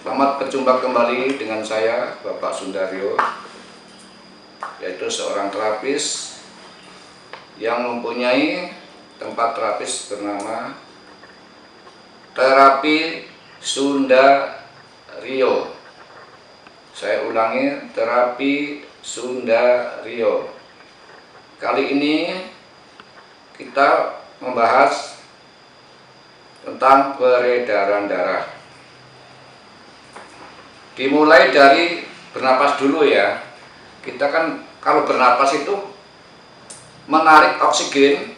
Selamat berjumpa kembali dengan saya, Bapak Sundaryo, yaitu seorang terapis yang mempunyai tempat terapis bernama Terapi Sundaryo. Saya ulangi, Terapi Sundaryo. Kali ini kita membahas tentang peredaran darah. Dimulai dari bernapas dulu ya. Kita kan kalau bernapas itu menarik oksigen,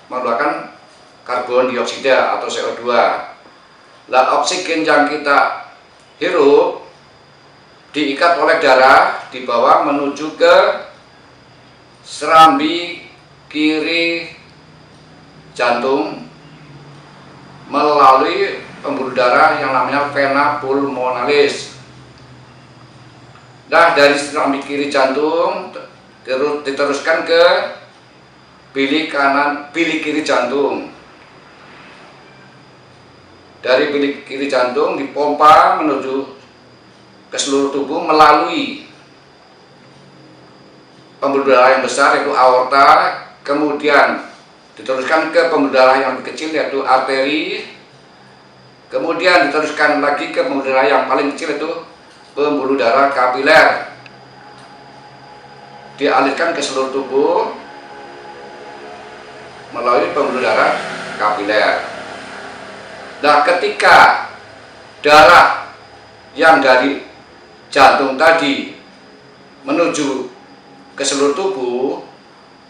mengeluarkan karbon dioksida atau CO2. Lah oksigen yang kita hirup diikat oleh darah di bawah menuju ke serambi kiri jantung melalui pembuluh darah yang namanya vena pulmonalis. Nah, dari serambi kiri jantung diteruskan ke bilik kiri jantung. Dari bilik kiri jantung dipompa menuju ke seluruh tubuh melalui pembuluh darah yang besar yaitu aorta, kemudian diteruskan ke pembuluh darah yang lebih kecil yaitu arteri, kemudian diteruskan lagi ke pembuluh darah yang paling kecil yaitu pembuluh darah kapiler, dialirkan ke seluruh tubuh melalui pembuluh darah kapiler. Nah, ketika darah yang dari jantung tadi menuju ke seluruh tubuh,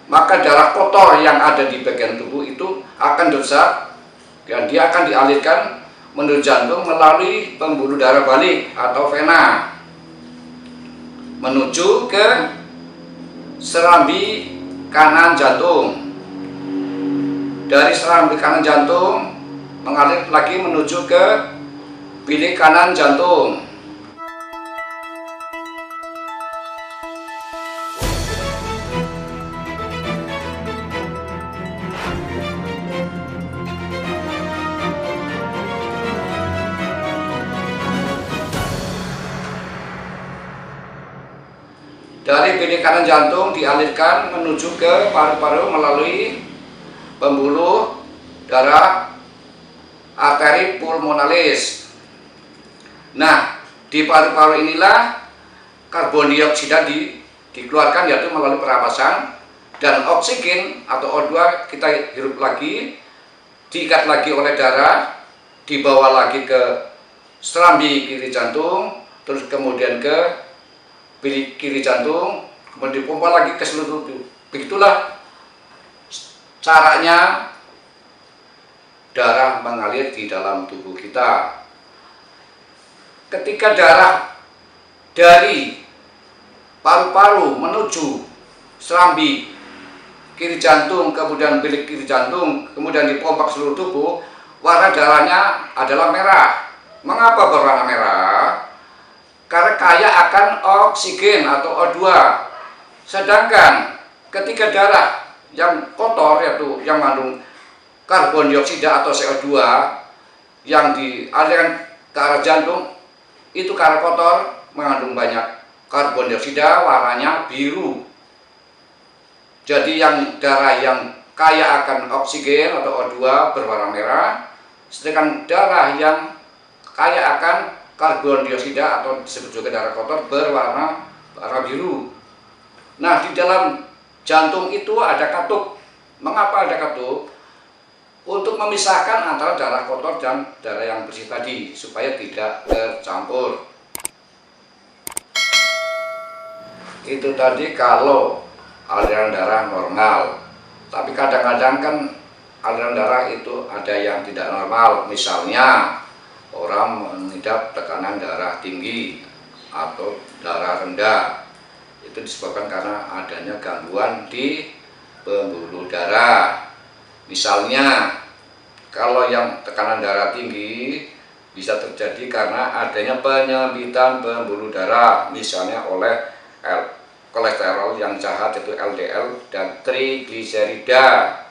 maka darah kotor yang ada di bagian tubuh itu akan desak dan dia akan dialirkan menuju jantung melalui pembuluh darah balik atau vena menuju ke serambi kanan jantung. Dari serambi kanan jantung mengalir lagi menuju ke bilik kanan jantung. Dari bilik kanan jantung dialirkan menuju ke paru-paru melalui pembuluh darah arteri pulmonalis. Nah, di paru-paru inilah karbon dioksida dikeluarkan yaitu melalui pernapasan, dan oksigen atau O2 kita hirup lagi, diikat lagi oleh darah, dibawa lagi ke serambi kiri jantung, terus kemudian ke bilik kiri jantung, kemudian dipompa lagi ke seluruh tubuh. Begitulah caranya darah mengalir di dalam tubuh kita. Ketika darah dari paru-paru menuju serambi kiri jantung, kemudian bilik kiri jantung, kemudian dipompa ke seluruh tubuh, warna darahnya adalah merah. Mengapa berwarna merah? Karena kaya akan oksigen atau O2. Sedangkan ketika darah yang kotor yaitu yang mengandung karbon dioksida atau CO2 yang dialirkan ke arah jantung, itu karena kotor mengandung banyak karbon dioksida, warnanya biru. Jadi yang darah yang kaya akan oksigen atau O2 berwarna merah, sedangkan darah yang kaya akan karbon dioksida atau disebut juga darah kotor berwarna biru. Nah, di dalam jantung itu ada katup. Mengapa ada katup? Untuk memisahkan antara darah kotor dan darah yang bersih tadi supaya tidak tercampur. Itu tadi kalau aliran darah normal. Tapi kadang-kadang kan aliran darah itu ada yang tidak normal. Misalnya orang mengidap tekanan darah tinggi atau darah rendah. Itu disebabkan karena adanya gangguan di pembuluh darah. Misalnya kalau yang tekanan darah tinggi bisa terjadi karena adanya penyempitan pembuluh darah, misalnya oleh kolesterol yang jahat yaitu LDL dan trigliserida,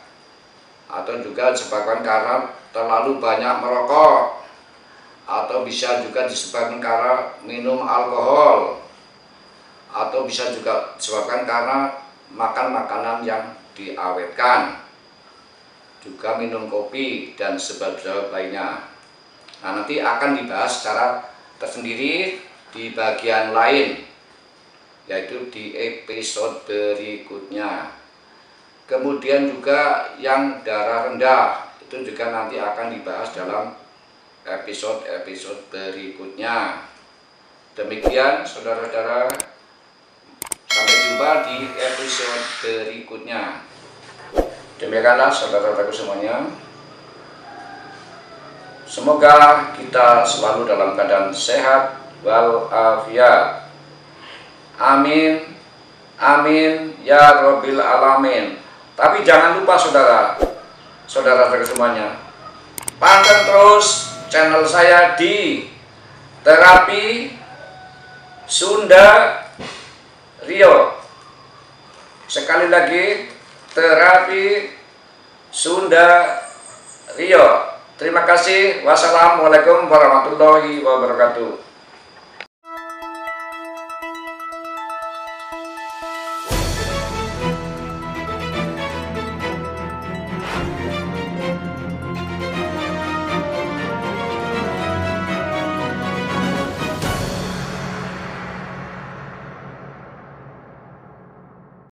atau juga disebabkan karena terlalu banyak merokok atau bisa juga disebabkan karena minum alkohol, atau bisa juga disebabkan karena makan makanan yang diawetkan, juga minum kopi dan sebab-sebab lainnya. Nah, nanti akan dibahas secara tersendiri di bagian lain, yaitu di episode berikutnya. Kemudian juga yang darah rendah itu juga nanti akan dibahas dalam episode-episode berikutnya. Demikian saudara-saudara, sampai jumpa di episode berikutnya. Demikianlah saudara-saudaraku semuanya, semoga kita selalu dalam keadaan sehat walafiat. Amin, amin ya Rabbil alamin. Tapi jangan lupa saudara-saudara semuanya, pantau terus channel saya di Terapi Sunda Rio. Sekali lagi, Terapi Sunda Rio. Terima kasih. Wassalamualaikum warahmatullahi wabarakatuh.